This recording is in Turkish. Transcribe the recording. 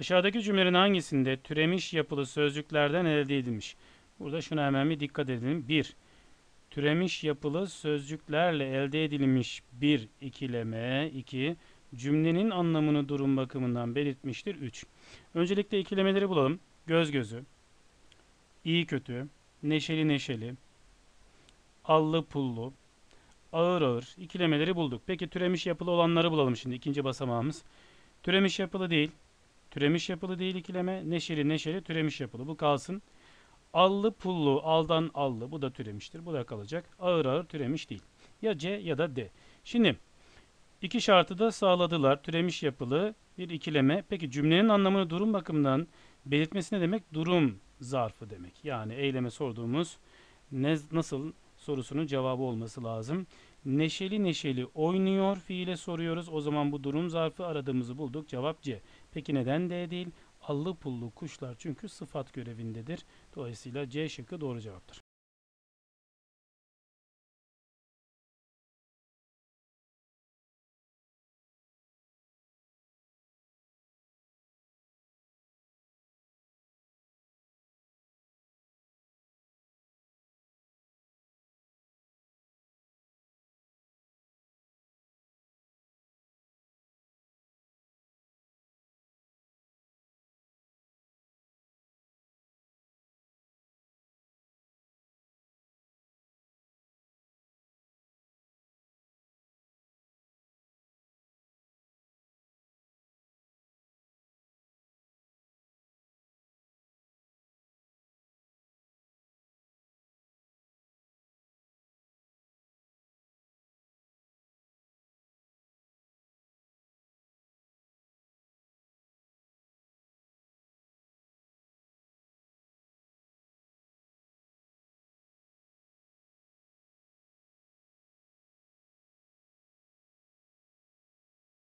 Aşağıdaki cümlelerin hangisinde türemiş yapılı sözcüklerden elde edilmiş? Burada şuna hemen bir dikkat edelim. 1. Türemiş yapılı sözcüklerle elde edilmiş bir ikileme. 2. Cümlenin anlamını durum bakımından belirtmiştir. 3. Öncelikle ikilemeleri bulalım. Göz gözü, iyi kötü, neşeli neşeli, allı pullu, ağır ağır ikilemeleri bulduk. Peki türemiş yapılı olanları bulalım şimdi. İkinci basamağımız. Türemiş yapılı değil. Türemiş yapılı değil ikileme. Neşeli neşeli türemiş yapılı. Bu kalsın. Allı pullu, aldan allı. Bu da türemiştir. Bu da kalacak. Ağır ağır türemiş değil. Ya C ya da D. Şimdi iki şartı da sağladılar. Türemiş yapılı bir ikileme. Peki cümlenin anlamını durum bakımından belirtmesi ne demek? Durum zarfı demek. Yani eyleme sorduğumuz nasıl sorusunun cevabı olması lazım. Neşeli neşeli oynuyor fiile soruyoruz. O zaman bu durum zarfı aradığımızı bulduk. Cevap C. Peki neden D değil? Allı pullu kuşlar çünkü sıfat görevindedir. Dolayısıyla C şıkkı doğru cevaptır.